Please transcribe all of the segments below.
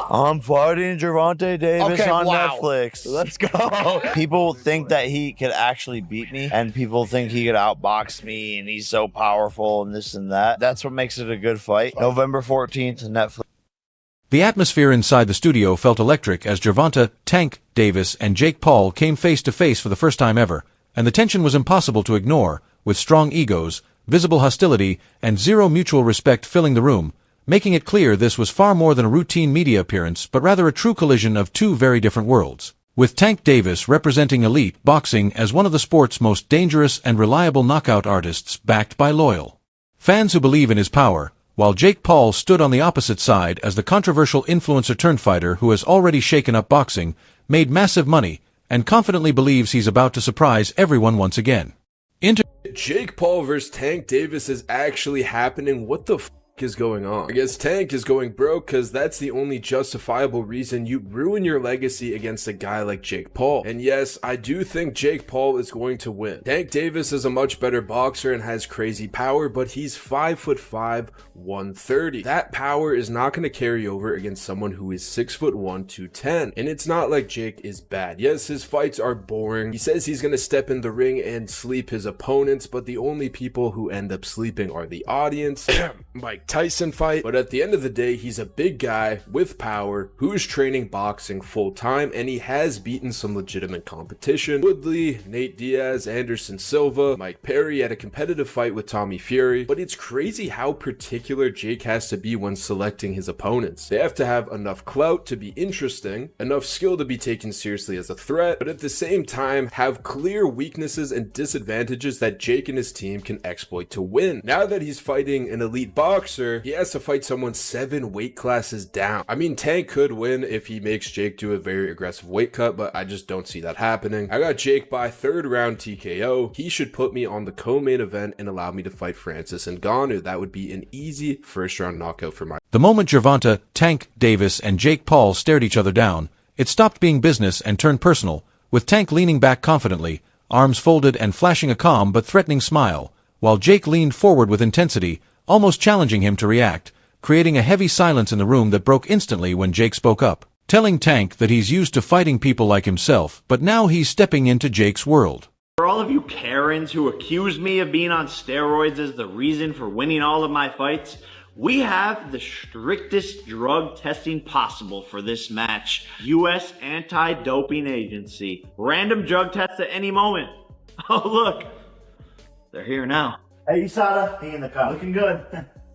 I'm fighting GervontaDavis on Netflix. Let's go. People think that he could actually beat me, and people think he could outbox me, and he's so powerful and this and that. That's what makes it a good fight. November 14th, Netflix. The atmosphere inside the studio felt electric as Gervonta, Tank Davis, and Jake Paul came face to face for the first time ever, and the tension was impossible to ignore, with strong egos, visible hostility, and zero mutual respect filling the room, making it clear this was far more than a routine media appearance but rather a true collision of two very different worlds. With Tank Davis representing elite boxing as one of the sport's most dangerous and reliable knockout artists backed by loyal fans who believe in his power, while Jake Paul stood on the opposite side as the controversial influencer-turned-fighter who has already shaken up boxing, made massive money, and confidently believes he's about to surprise everyone once again. Jake Paul versus Tank Davis is actually happening. What the f is going on? I guess Tank is going broke because that's the only justifiable reason you ruin your legacy against a guy like Jake Paul. And yes, I do think Jake Paul is going to win. Tank Davis is a much better boxer and has crazy power, but he's 5'5", 130. That power is not going to carry over against someone who is 6'1", 210. And it's not like Jake is bad. Yes, his fights are boring. He says he's going to step in the ring and sleep his opponents, but the only people who end up sleeping are the audience. Mike Tyson fight, but at the end of the day, he's a big guy with power who's training boxing full time, and he has beaten some legitimate competition. Woodley, Nate Diaz, Anderson Silva, Mike Perry had a competitive fight with Tommy Fury, but it's crazy how particular Jake has to be when selecting his opponents. They have to have enough clout to be interesting, enough skill to be taken seriously as a threat, but at the same time have clear weaknesses and disadvantages that Jake and his team can exploit to win. Now that he's fighting an elite boxer, he has to fight someone 7 weight classes down. I mean, Tank could win if he makes Jake do a very aggressive weight cut, but I just don't see that happening. I got Jake by 3rd round TKO. He should put me on the co-main event and allow me to fight Francis Ngannou. That would be an easy 1st round knockout for my... The moment Gervonta, Tank Davis, and Jake Paul stared each other down, it stopped being business and turned personal, with Tank leaning back confidently, arms folded and flashing a calm but threatening smile, while Jake leaned forward with intensity, almost challenging him to react, creating a heavy silence in the room that broke instantly when Jake spoke up, telling Tank that he's used to fighting people like himself, but now he's stepping into Jake's world. For all of you Karens who accuse me of being on steroids as the reason for winning all of my fights, we have the strictest drug testing possible for this match. U.S. Anti-Doping Agency. Random drug tests at any moment. Oh look, they're here now. Hey, USADA, he in the car. Looking good.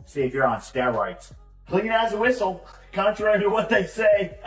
See if you're on steroids. Clean as a whistle, contrary to what they say.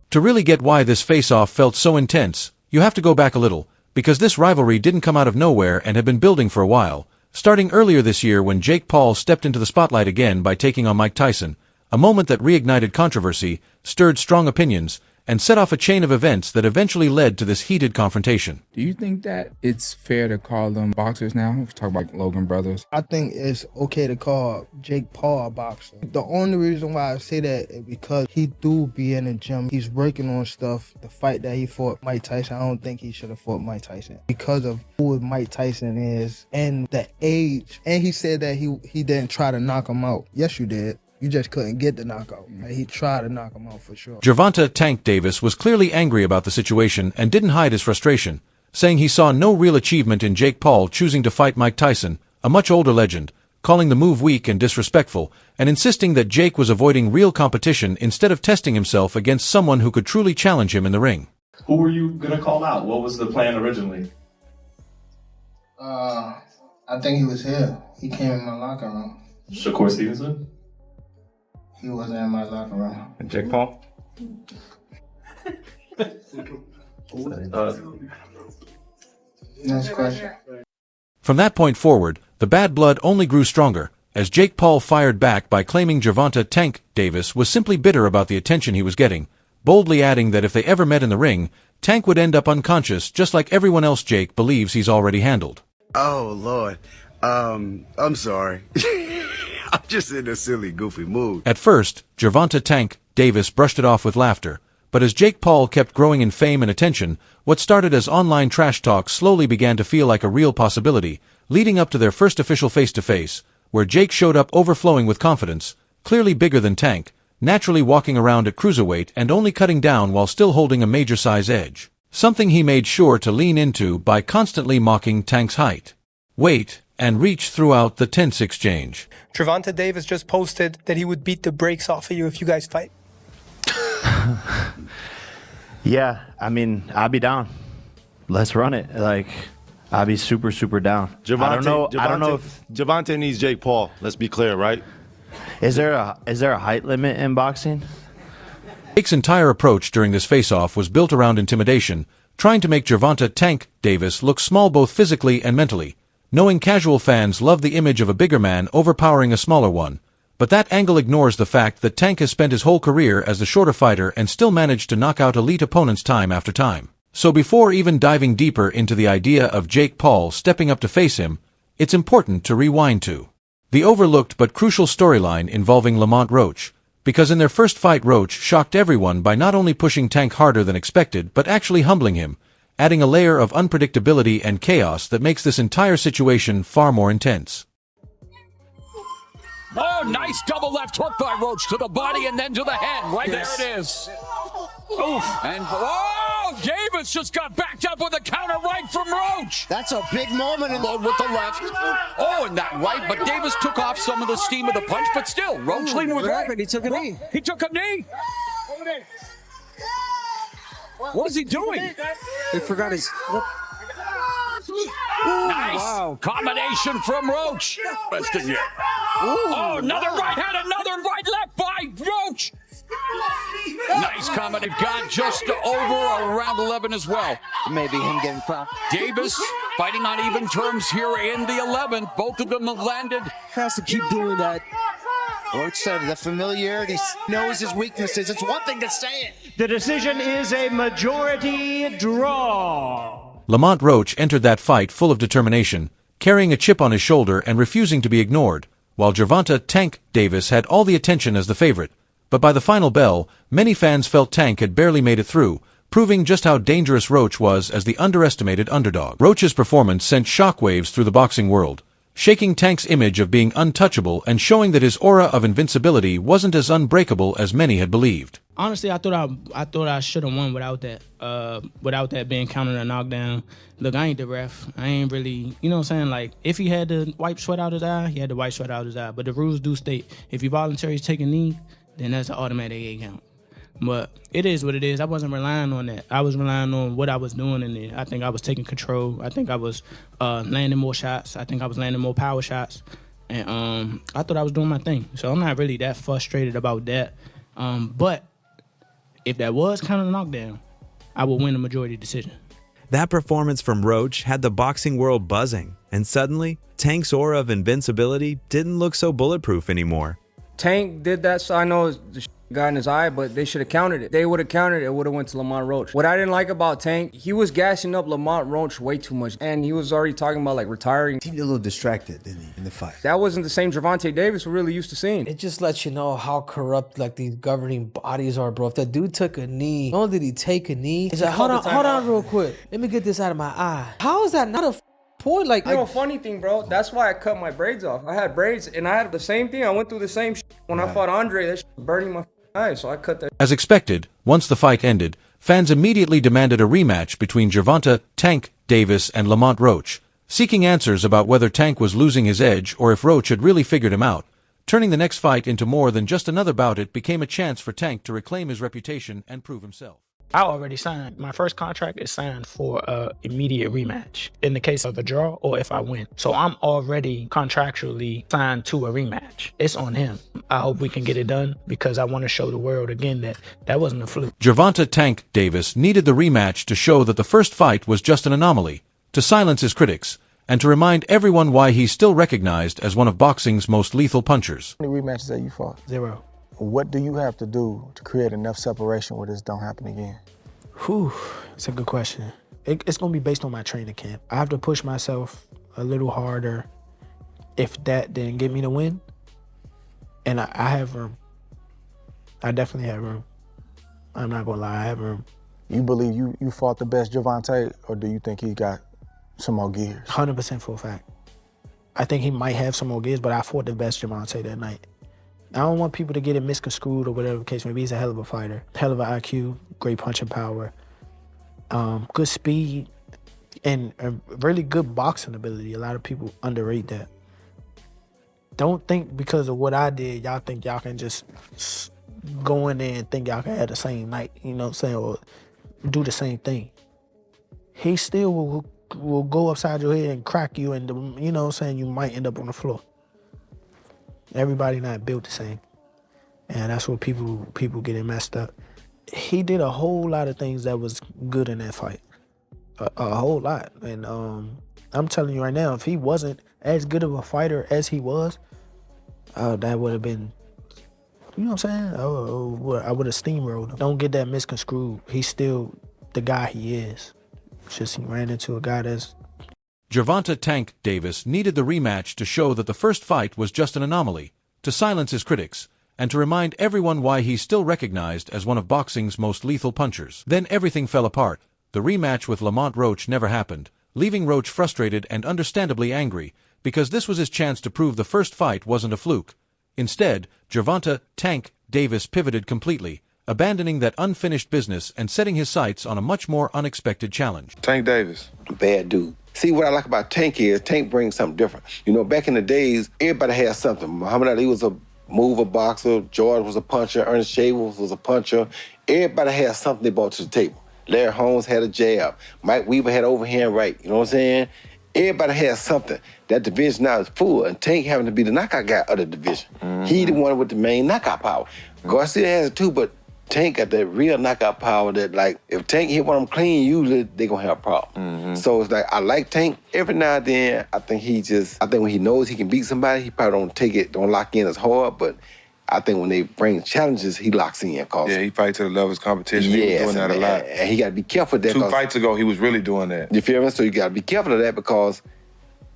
To really get why this face-off felt so intense, you have to go back a little, because this rivalry didn't come out of nowhere and had been building for a while, starting earlier this year when Jake Paul stepped into the spotlight again by taking on Mike Tyson, a moment that reignited controversy, stirred strong opinions, and set off a chain of events that eventually led to this heated confrontation. Do you think that it's fair to call them boxers now? Let's talk about Logan Brothers. I think it's okay to call Jake Paul a boxer. The only reason why I say that is because he do be in the gym. He's working on stuff. The fight that he fought Mike Tyson, I don't think he should have fought Mike Tyson because of who Mike Tyson is and the age. And he said that he didn't try to knock him out. Yes, you did. You just couldn't get the knockout. He tried to knock him out for sure. Gervonta Tank Davis was clearly angry about the situation and didn't hide his frustration, saying he saw no real achievement in Jake Paul choosing to fight Mike Tyson, a much older legend, calling the move weak and disrespectful, and insisting that Jake was avoiding real competition instead of testing himself against someone who could truly challenge him in the ring. Who were you going to call out? What was the plan originally? I think he was here. He came in my locker room. Shakur Stevenson? He wasn't in my locker room. And Jake Paul? Next question. From that point forward, the bad blood only grew stronger, as Jake Paul fired back by claiming Gervonta Tank Davis was simply bitter about the attention he was getting, boldly adding that if they ever met in the ring, Tank would end up unconscious just like everyone else Jake believes he's already handled. Oh, Lord. I'm sorry. I'm just in a silly, goofy mood. At first, Gervonta Tank Davis brushed it off with laughter, but as Jake Paul kept growing in fame and attention, what started as online trash talk slowly began to feel like a real possibility, leading up to their first official face-to-face, where Jake showed up overflowing with confidence, clearly bigger than Tank, naturally walking around at cruiserweight and only cutting down while still holding a major size edge. Something he made sure to lean into by constantly mocking Tank's height, weight, and reach throughout the tense exchange. GervontaDavis just posted that he would beat the brakes off of you if you guys fight. Yeah, I mean, I'll be down. Let's run it. Like, I'll be super, super down. I don't know if Gervonta needs Jake Paul. Let's be clear, right? Is there a height limit in boxing? Jake's entire approach during this face-off was built around intimidation, trying to make Gervonta Tank Davis look small both physically and mentally, knowing casual fans love the image of a bigger man overpowering a smaller one. But that angle ignores the fact that Tank has spent his whole career as the shorter fighter and still managed to knock out elite opponents time after time. So before even diving deeper into the idea of Jake Paul stepping up to face him, it's important to rewind to the overlooked but crucial storyline involving Lamont Roach, because in their first fight Roach shocked everyone by not only pushing Tank harder than expected but actually humbling him, adding a layer of unpredictability and chaos that makes this entire situation far more intense. Oh, nice double left hook by Roach to the body and then to the head. Right there it is. Oof. And, oh, Davis just got backed up with a counter right from Roach. That's a big moment. Load with the left. Oh, and that right, but Davis took off some of the steam of the punch, but still, Roach leading with right. He took a knee. He took a knee. What is he doing? He forgot his... Nice combination from Roach. Resting yet. Oh, another right hand, another right left by Roach. Nice combination. Got just over around 11 as well. Maybe him getting fouled. Davis fighting on even terms here in the 11th. Both of them have landed. Has to keep doing that. Roach said the familiarity, knows his weaknesses. It's one thing to say it. The decision is a majority draw. Lamont Roach entered that fight full of determination, carrying a chip on his shoulder and refusing to be ignored, while Gervonta Tank Davis had all the attention as the favorite. But by the final bell, many fans felt Tank had barely made it through, proving just how dangerous Roach was as the underestimated underdog. Roach's performance sent shockwaves through the boxing world, shaking Tank's image of being untouchable and showing that his aura of invincibility wasn't as unbreakable as many had believed. Honestly, I thought I should have won without that being counted a knockdown. Look, I ain't the ref. I ain't really, you know what I'm saying? Like, if he had to wipe sweat out his eye, he had to wipe sweat out his eye. But the rules do state, if you voluntarily take a knee, then that's an automatic 8 count. But it is what it is. I wasn't relying on that. I was relying on what I was doing in there. I think I was taking control. I think I was landing more shots. I think I was landing more power shots. And I thought I was doing my thing. So I'm not really that frustrated about that. But if that was kind of a knockdown, I would win a majority decision. That performance from Roach had the boxing world buzzing, and suddenly, Tank's aura of invincibility didn't look so bulletproof anymore. Tank did that, so I know the got in his eye, but they should have countered it. They would have countered it, it would have went to Lamont Roach. What I didn't like about Tank, he was gassing up Lamont Roach way too much, and he was already talking about like retiring. He seemed a little distracted, didn't he, in the fight? That wasn't the same GervontaDavis we're really used to seeing. It just lets you know how corrupt like these governing bodies are, bro. If that dude took a knee, not only did he take a knee, he's like, hold on real quick. Let me get this out of my eye. How is that not a point? Like, you know, funny thing, bro, that's why I cut my braids off. I had braids, and I had the same thing. I went through the same shit. When I fought Andre, that shit was burning my eyes, so I cut that. As expected, once the fight ended, fans immediately demanded a rematch between Gervonta Tank Davis and Lamont Roach, seeking answers about whether Tank was losing his edge or if Roach had really figured him out. Turning the next fight into more than just another bout, it became a chance for Tank to reclaim his reputation and prove himself. I already signed. My first contract is signed for an immediate rematch in the case of a draw or if I win. So I'm already contractually signed to a rematch. It's on him. I hope we can get it done because I want to show the world again that that wasn't a fluke. Gervonta Tank Davis needed the rematch to show that the first fight was just an anomaly, to silence his critics, and to remind everyone why he's still recognized as one of boxing's most lethal punchers. How many rematches that you fought? 0. What do you have to do to create enough separation where this don't happen again? Whew, it's a good question. It's going to be based on my training camp. I have to push myself a little harder if that didn't get me the win. And I have room. I definitely have room. I'm not going to lie, I have room. You believe you fought the best Gervonta, or do you think he got some more gears? 100% for a fact. I think he might have some more gears, but I fought the best Gervonta that night. I don't want people to get it misconstrued or whatever the case may be. He's a hell of a fighter. Hell of an IQ, great punching power, good speed, and a really good boxing ability. A lot of people underrate that. Don't think because of what I did, y'all think y'all can just go in there and think y'all can have the same night, you know what I'm saying, or do the same thing. He still will go upside your head and crack you, and you know what I'm saying, you might end up on the floor. Everybody not built the same. And that's what people getting messed up. He did a whole lot of things that was good in that fight. A whole lot. And I'm telling you right now, if he wasn't as good of a fighter as he was, that would have been, you know what I'm saying? I would have steamrolled him. Don't get that misconstrued. He's still the guy he is. Just he ran into a guy that's... Gervonta "Tank" Davis needed the rematch to show that the first fight was just an anomaly, to silence his critics, and to remind everyone why he's still recognized as one of boxing's most lethal punchers. Then everything fell apart. The rematch with Lamont Roach never happened, leaving Roach frustrated and understandably angry, because this was his chance to prove the first fight wasn't a fluke. Instead, Gervonta "Tank" Davis pivoted completely, abandoning that unfinished business and setting his sights on a much more unexpected challenge. Tank Davis. Bad dude. See, what I like about Tank is Tank brings something different. You know, back in the days, everybody had something. Muhammad Ali was a mover boxer, George was a puncher, Ernest Shavers was a puncher. Everybody had something they brought to the table. Larry Holmes had a jab. Mike Weaver had overhand right. You know what I'm saying? Everybody had something. That division now is full, and Tank having to be the knockout guy of the division. He the one with the main knockout power. Garcia has it too, but Tank got that real knockout power that, like, if Tank hit one of them clean, usually they gonna have a problem. So it's like, I like Tank. Every now and then, I think when he knows he can beat somebody, he probably don't lock in as hard, but I think when they bring challenges, he locks in. Yeah, he fights to the level of his competition. Yes, he was doing that a lot. And he gotta be careful of that. 2 fights ago, he was really doing that. You feel me? So you gotta be careful of that, because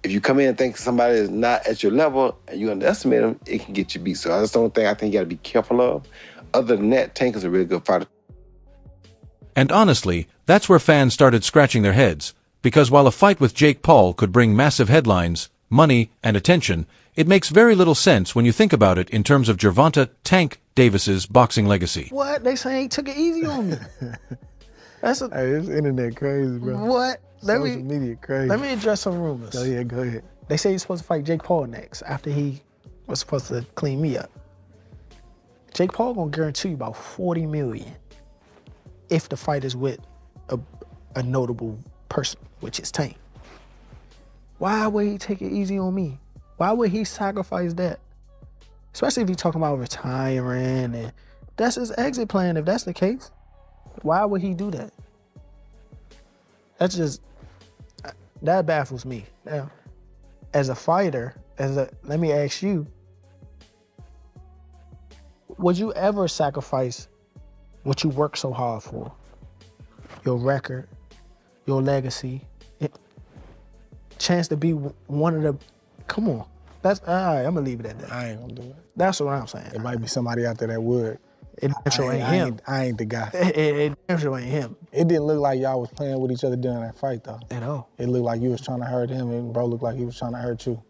if you come in and think somebody is not at your level and you underestimate them, it can get you beat. So that's the only thing I think you gotta be careful of. Other than that, Tank is a really good fighter. And honestly, that's where fans started scratching their heads, because while a fight with Jake Paul could bring massive headlines, money, and attention, it makes very little sense when you think about it in terms of Gervonta "Tank" Davis's boxing legacy. What? They say he took it easy on me. Hey, this internet crazy, bro. What? Social media crazy. Let me address some rumors. Oh, yeah, go ahead. They say he's supposed to fight Jake Paul next after he was supposed to clean me up. Jake Paul gonna guarantee you about $40 million if the fight is with a notable person, which is Tank. Why would he take it easy on me? Why would he sacrifice that? Especially if he's talking about retiring, and that's his exit plan. If that's the case, why would he do that? That baffles me. Now, as a fighter, let me ask you, would you ever sacrifice what you work so hard for? Your record, your legacy, chance to be one of the, come on. That's, all right, I'm gonna leave it at that. I ain't gonna do it. That's what I'm saying. There might be somebody out there that would. It sure ain't him. I ain't the guy. It sure ain't him. It didn't look like y'all was playing with each other during that fight, though. At all. It looked like you was trying to hurt him, and bro looked like he was trying to hurt you.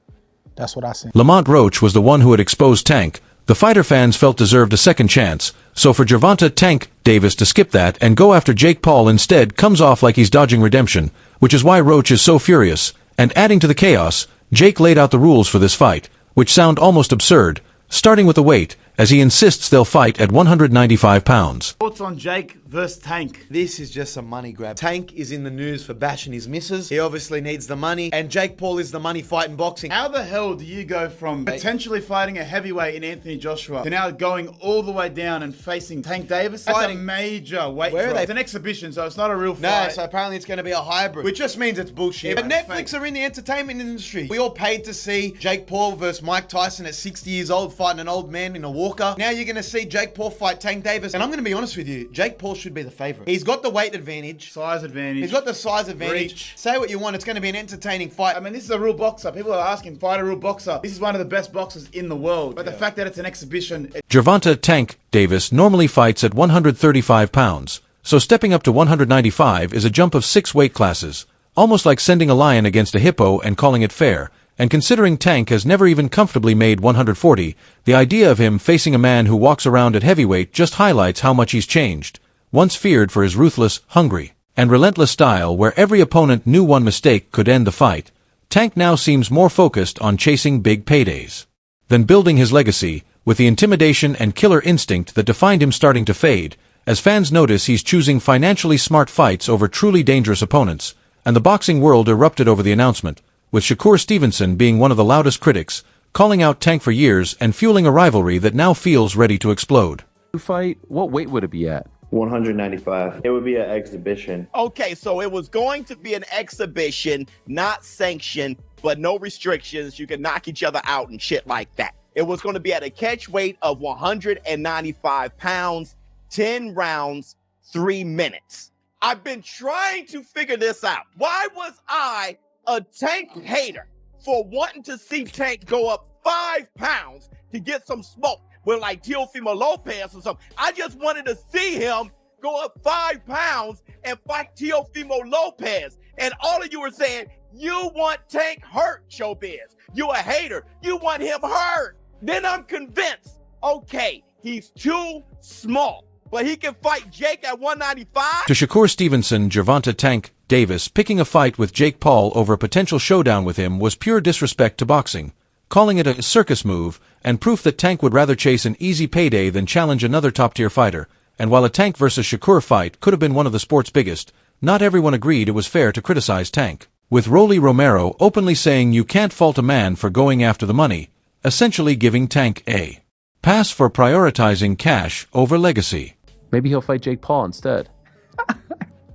That's what I seen. Lamont Roach was the one who had exposed Tank. The fighter fans felt deserved a second chance, so for Gervonta "Tank" Davis to skip that and go after Jake Paul instead comes off like he's dodging redemption, which is why Roach is so furious. And adding to the chaos, Jake laid out the rules for this fight, which sound almost absurd, starting with the weight, as he insists they'll fight at 195 pounds. Thoughts on Jake versus Tank? This is just a money grab. Tank is in the news for bashing his missus. He obviously needs the money, and Jake Paul is the money fight in boxing. How the hell do you go from potentially fighting a heavyweight in Anthony Joshua to now going all the way down and facing Tank Davis? That's a major weight drop. It's an exhibition, so it's not a real fight. No, so apparently it's going to be a hybrid, which just means it's bullshit. But Netflix are in the entertainment industry. We all paid to see Jake Paul versus Mike Tyson at 60 years old fighting an old man in a walker. Now you're going to see Jake Paul fight Tank Davis. And I'm going to be honest with you, Jake Paul should be the favorite. He's got the weight advantage. Size advantage. He's got the size advantage. Reach. Say what you want, it's going to be an entertaining fight. I mean, this is a real boxer. People are asking, fight a real boxer. This is one of the best boxers in the world. But the fact that it's an exhibition... Gervonta "Tank" Davis normally fights at 135 pounds, so stepping up to 195 is a jump of 6 weight classes, almost like sending a lion against a hippo and calling it fair. And considering Tank has never even comfortably made 140, the idea of him facing a man who walks around at heavyweight just highlights how much he's changed. Once feared for his ruthless, hungry, and relentless style where every opponent knew one mistake could end the fight, Tank now seems more focused on chasing big paydays than building his legacy, with the intimidation and killer instinct that defined him starting to fade, as fans notice he's choosing financially smart fights over truly dangerous opponents, and the boxing world erupted over the announcement, with Shakur Stevenson being one of the loudest critics, calling out Tank for years and fueling a rivalry that now feels ready to explode. Fight, what weight would it be at? 195. It would be an exhibition. Okay, so it was going to be an exhibition, not sanctioned, but no restrictions. You can knock each other out and shit like that. It was going to be at a catch weight of 195 pounds, 10 rounds, 3 minutes. I've been trying to figure this out. Why was I a Tank hater for wanting to see Tank go up 5 pounds to get some smoke with like Teofimo Lopez or something? I just wanted to see him go up 5 pounds and fight Teofimo Lopez. And all of you were saying, you want Tank hurt, Showbiz. You a hater. You want him hurt. Then I'm convinced, okay, he's too small, but he can fight Jake at 195? To Shakur Stevenson, Gervonta Tank Davis picking a fight with Jake Paul over a potential showdown with him was pure disrespect to boxing, calling it a circus move and proof that Tank would rather chase an easy payday than challenge another top-tier fighter. And while a Tank versus Shakur fight could have been one of the sport's biggest, not everyone agreed it was fair to criticize Tank, with Rolly Romero openly saying you can't fault a man for going after the money, essentially giving Tank a pass for prioritizing cash over legacy. Maybe he'll fight Jake Paul instead.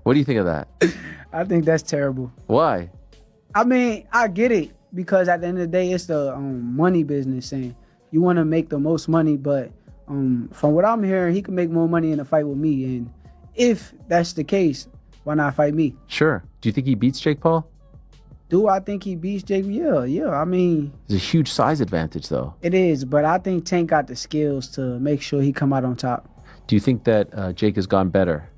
What do you think of that? I think that's terrible. Why? I mean, I get it, because at the end of the day, it's the money business, and you want to make the most money, but from what I'm hearing, he can make more money in a fight with me, and if that's the case, why not fight me? Sure. Do you think he beats Jake Paul? Do I think he beats Jake? Yeah. I mean, there's a huge size advantage, though. It is, but I think Tank got the skills to make sure he come out on top. Do you think that Jake has gone better?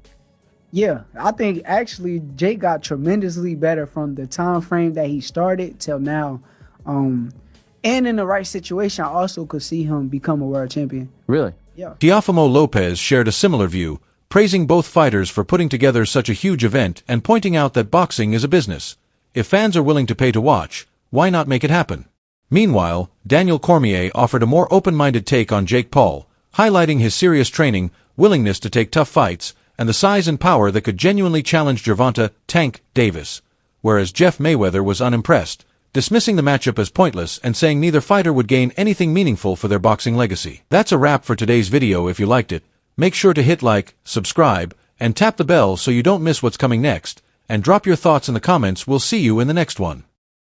Yeah, I think actually Jake got tremendously better from the time frame that he started till now. And in the right situation, I also could see him become a world champion. Really? Yeah. Teofimo Lopez shared a similar view, praising both fighters for putting together such a huge event and pointing out that boxing is a business. If fans are willing to pay to watch, why not make it happen? Meanwhile, Daniel Cormier offered a more open-minded take on Jake Paul, highlighting his serious training, willingness to take tough fights, and the size and power that could genuinely challenge Gervonta Tank Davis, whereas Jeff Mayweather was unimpressed, dismissing the matchup as pointless and saying neither fighter would gain anything meaningful for their boxing legacy. That's a wrap for today's video. If you liked it, make sure to hit like, subscribe, and tap the bell so you don't miss what's coming next, and drop your thoughts in the comments. We'll see you in the next one.